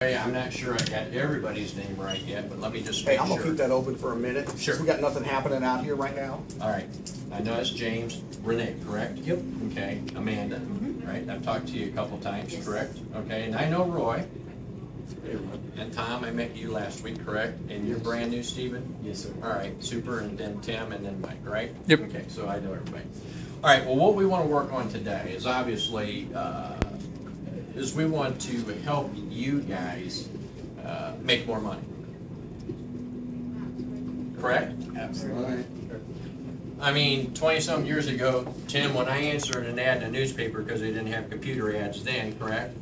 Hey, I'm not sure I got everybody's name right yet, but let me just make Hey, sure. I'm gonna keep that open for a minute. Sure. We got nothing happening out here right now. All right. I know it's James. Renee, correct? Yep. Okay. Amanda, right? I've talked to you a couple times, correct? Okay. And I know Roy. And Tom, I met you last week, correct? And you're brand new, Stephen? Yes, sir. All right, super. And then Tim and then Mike, right? Yep. Okay, so I know everybody. All right, well, what we want to work on today is obviously, is we want to help you guys make more money. Correct? Absolutely. I mean, 20-some years ago, Tim, when I answered an ad in a newspaper because they didn't have computer ads then, correct?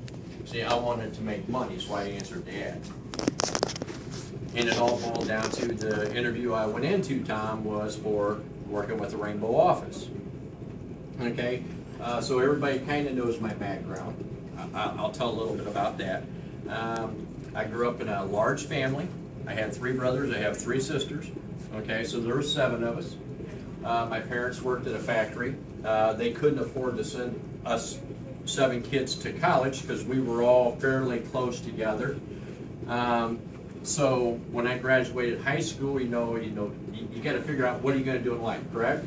See, I wanted to make money, so I answered the ad. And it all boiled down to the interview I went into, Tom, was for working with the Rainbow office. Okay, so everybody kind of knows my background. I'll tell a little bit about that. I grew up in a large family. I had 3 brothers, I have 3 sisters. Okay, so there were 7 of us. My parents worked at a factory. They couldn't afford to send us 7 kids to college because we were all fairly close together. So when I graduated high school, you got to figure out what are you going to do in life, correct?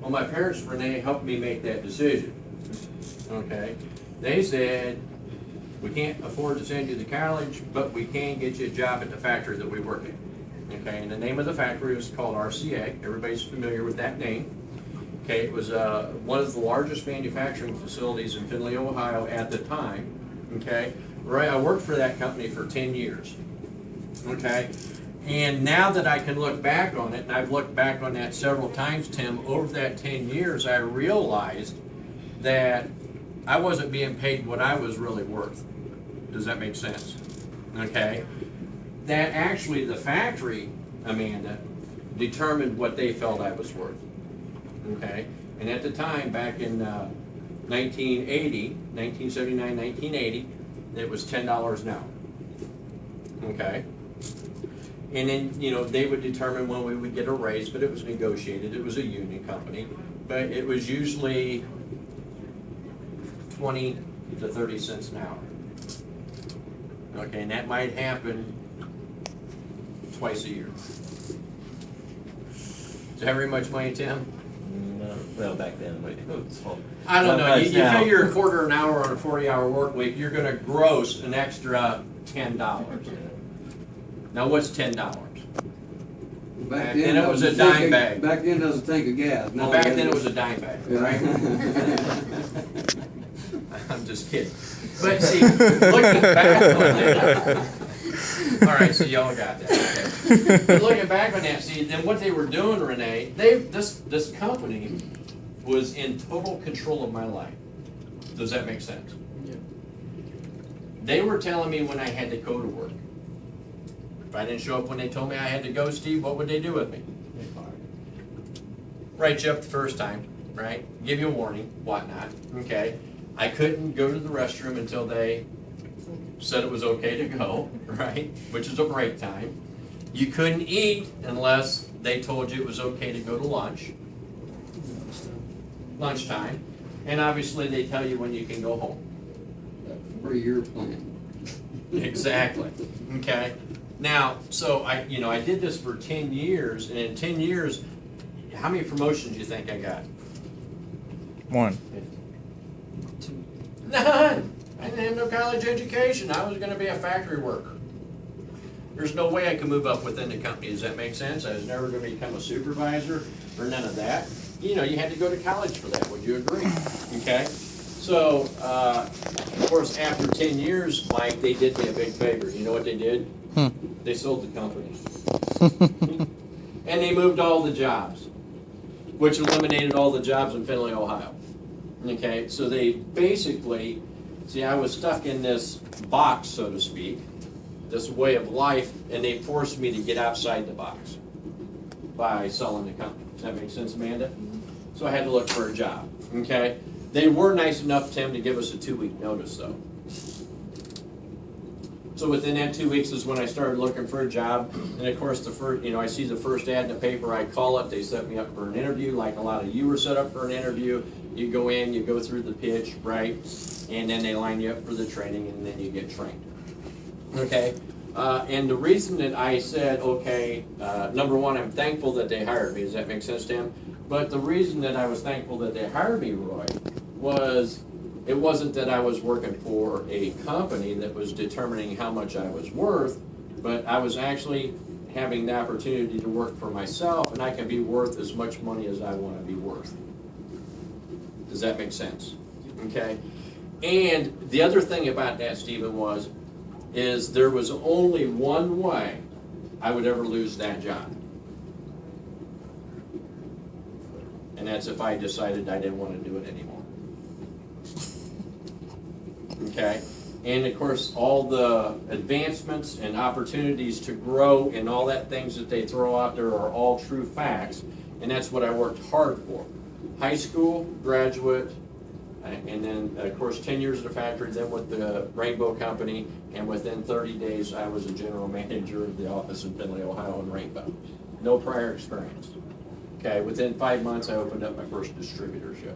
Well, my parents, Renee, helped me make that decision. Okay, they said, we can't afford to send you to college, but we can get you a job at the factory that we work in. Okay, and the name of the factory was called RCA. Everybody's familiar with that name. Okay, it was one of the largest manufacturing facilities in Findlay, Ohio at the time. Okay, right, I worked for that company for 10 years. Okay, and now that I can look back on it, and I've looked back on that several times, Tim, over that 10 years, I realized that I wasn't being paid what I was really worth. Does that make sense? Okay, that actually the factory, Amanda, determined what they felt I was worth. Okay, and at the time, back in 1979, 1980, it was $10 an hour. Okay, and then, they would determine when we would get a raise, but it was negotiated. It was a union company, but it was usually 20 to 30 cents an hour. Okay, and that might happen twice a year. Is that very much money, Tim? No, well, back then, but I don't know. You now. figure a quarter an hour on a 40-hour work week, you're going to gross an extra $10. Now, what's $10? Back And it was a dime bag. Back then, it was a tank of gas. Well, back then it was a dime bag, right? I'm just kidding. But see, looking back on that, all right, so y'all got that. Okay. But looking back on that, see, then what they were doing, Renee, this company was in total control of my life. Does that make sense? Yeah. They were telling me when I had to go to work. If I didn't show up when they told me I had to go, Steve, what would they do with me? Write you up the first time, right? Give you a warning, whatnot, okay? I couldn't go to the restroom until they said it was okay to go, right? Which is a break time. You couldn't eat unless they told you it was okay to go to lunchtime. And obviously they tell you when you can go home. 3-year plan. Exactly, okay? Now, so I did this for 10 years, and in 10 years, how many promotions do you think I got? 1. None. I didn't have no college education. I was going to be a factory worker. There's no way I could move up within the company. Does that make sense? I was never going to become a supervisor or none of that. You had to go to college for that. Would you agree? Okay. So, of course, after 10 years, Mike, they did me a big favor. You know what they did? They sold the company. And they moved all the jobs, which eliminated all the jobs in Findlay, Ohio. Okay, so they basically, see, I was stuck in this box, so to speak, this way of life, and they forced me to get outside the box by selling the company. Does that make sense, Amanda? So I had to look for a job, okay? They were nice enough, Tim, to give us a 2-week notice, though. So within that 2 weeks is when I started looking for a job, and of course, I see the first ad in the paper, I call it, they set me up for an interview, like a lot of you were set up for an interview. You go in, you go through the pitch, right, and then they line you up for the training, and then you get trained. Okay, and the reason that I said, okay, number one, I'm thankful that they hired me. Does that make sense, Tim? But the reason that I was thankful that they hired me, Roy, was it wasn't that I was working for a company that was determining how much I was worth, but I was actually having the opportunity to work for myself, and I can be worth as much money as I want to be worth. Does that make sense? Okay? And the other thing about that, Stephen, is there was only one way I would ever lose that job. And that's if I decided I didn't want to do it anymore. Okay? And of course, all the advancements and opportunities to grow and all that things that they throw out there are all true facts. And that's what I worked hard for. High school, graduate, and then, of course, 10 years at the factory, then with the Rainbow Company, and within 30 days, I was a general manager of the office in Findlay, Ohio in Rainbow. No prior experience. Okay, within 5 months, I opened up my first distributorship.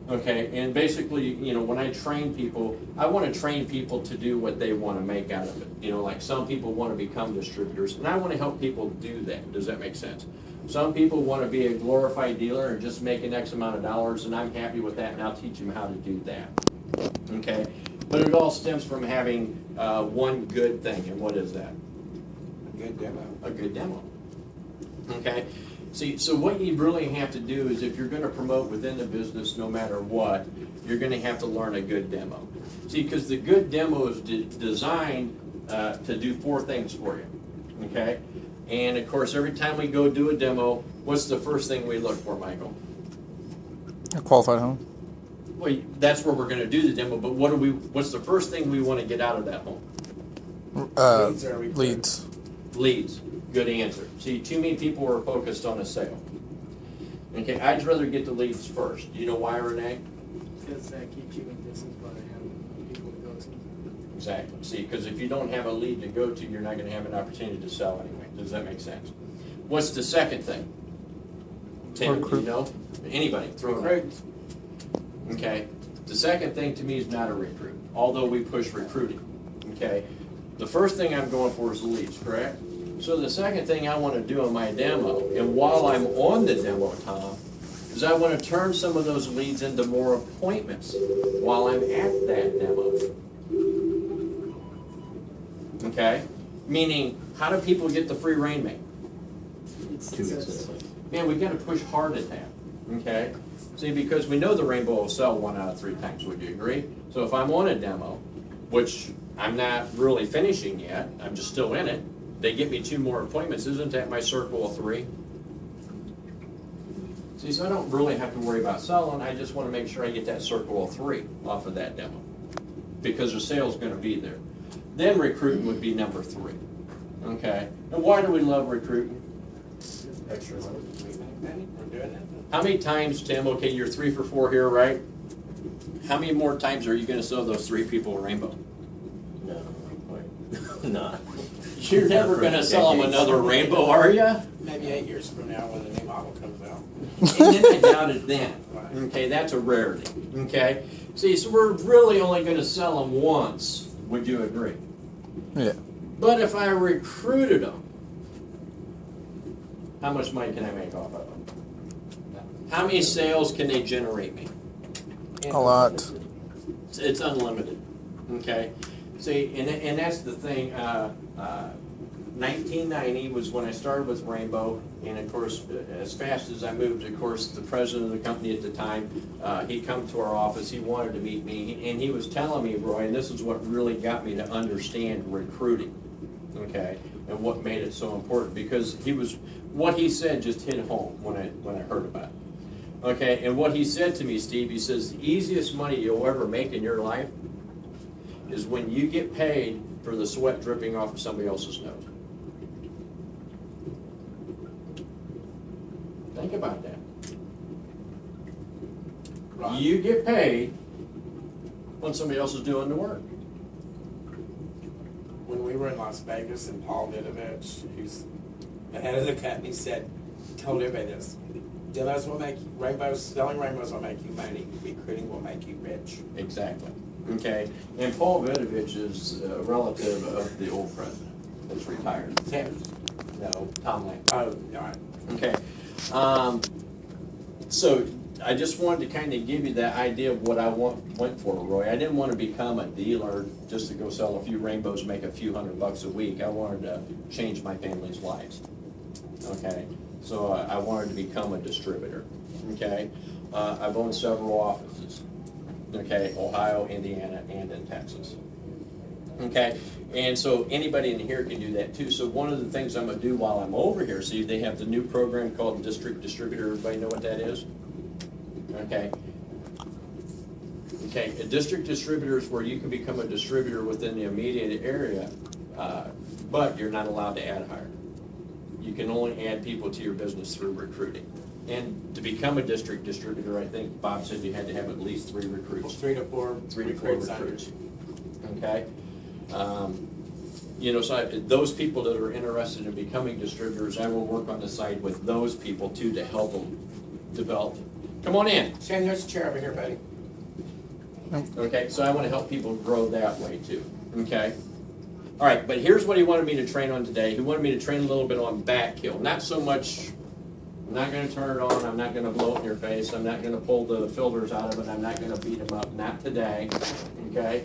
Okay, and basically, you know, when I train people, I want to train people to do what they want to make out of it. You know, like some people want to become distributors, and I want to help people do that. Does that make sense? Some people want to be a glorified dealer and just make an X amount of dollars, and I'm happy with that, and I'll teach them how to do that. Okay? But it all stems from having one good thing, and what is that? A good demo. A good demo. Okay? See, so what you really have to do is if you're going to promote within the business no matter what, you're going to have to learn a good demo. See, because the good demo is designed to do 4 things for you. Okay? And of course, every time we go do a demo, what's the first thing we look for, Michael? A qualified home. Well, that's where we're going to do the demo, but what's the first thing we want to get out of that home? Leads. Leads. Good answer. See, too many people are focused on a sale. Okay, I'd rather get the leads first. Do you know why, Renee? Because that keeps you in business by having people to go to. Exactly. See, because if you don't have a lead to go to, you're not going to have an opportunity to sell anyway. Does that make sense? What's the second thing? Tim, do you know? Anybody? Throw it out. Okay. The second thing to me is not a recruit, although we push recruiting. Okay. The first thing I'm going for is the leads, correct? So the second thing I want to do in my demo, and while I'm on the demo, Tom, is I want to turn some of those leads into more appointments while I'm at that demo. Okay? Meaning, how do people get the free Rainmate? Man, we've got to push hard at that. Okay? See, because we know the Rainbow will sell 1 out of 3 times. Would you agree? So if I'm on a demo, which I'm not really finishing yet, I'm just still in it, they get me 2 more appointments. Isn't that my circle of 3? See, so I don't really have to worry about selling. I just want to make sure I get that circle of 3 off of that demo because the sale's going to be there. Then recruiting would be number 3. Okay? And why do we love recruiting? Extra money. We're doing it. How many times, Tim, okay, you're 3 for 4 here, right? How many more times are you going to sell those 3 people a Rainbow? No, not. You're never going to sell them another Rainbow, are you? Maybe 8 years from now when the new model comes out. And then I doubt it then. Okay, that's a rarity. Okay? See, so we're really only going to sell them once. Would you agree? Yeah. But if I recruited them, how much money can I make off of them? How many sales can they generate me? A lot. It's unlimited. Okay? See, and that's the thing. 1990 was when I started with Rainbow, and of course, as fast as I moved, of course, the president of the company at the time, he come to our office, he wanted to meet me, and he was telling me, Roy, and this is what really got me to understand recruiting, okay, and what made it so important, because what he said just hit home when I heard about it. Okay, and what he said to me, Steve, he says, the easiest money you'll ever make in your life is when you get paid for the sweat dripping off of somebody else's nose. Think about that. Right. You get paid when somebody else is doing the work. When we were in Las Vegas and Paul Vidovich, who's the head of the company, told everybody this: demos will make you, selling rainbows will make you money. Recruiting will make you rich. Exactly. Okay, and Paul Vidovich is a relative of the old president that's retired. Tim? No, Tom Lang. Oh, all right. Okay. So I just wanted to kind of give you that idea of what I went for, Roy. I didn't want to become a dealer just to go sell a few rainbows, make a few $100 a week. I wanted to change my family's lives. Okay. So I wanted to become a distributor. Okay. I've owned several offices. Okay, Ohio, Indiana, and in Texas. Okay, and so anybody in here can do that too. So one of the things I'm gonna do while I'm over here, see, they have the new program called District Distributor. Everybody know what that is? Okay. Okay, a district distributor is where you can become a distributor within the immediate area, but you're not allowed to add hire. You can only add people to your business through recruiting. And to become a district distributor, I think Bob said you had to have at least 3 recruits. 3 to 4 3 to 4 recruits under. recruits. Okay? You know, so those people that are interested in becoming distributors, I will work on the side with those people too to help them develop. Come on in. Sam, there's a chair over here, buddy. Okay, so I want to help people grow that way too. Okay? All right, but here's what he wanted me to train on today. He wanted me to train a little bit on back heel. Not so much, I'm not going to turn it on, I'm not going to blow it in your face, I'm not going to pull the filters out of it, I'm not going to beat them up. Not today. Okay?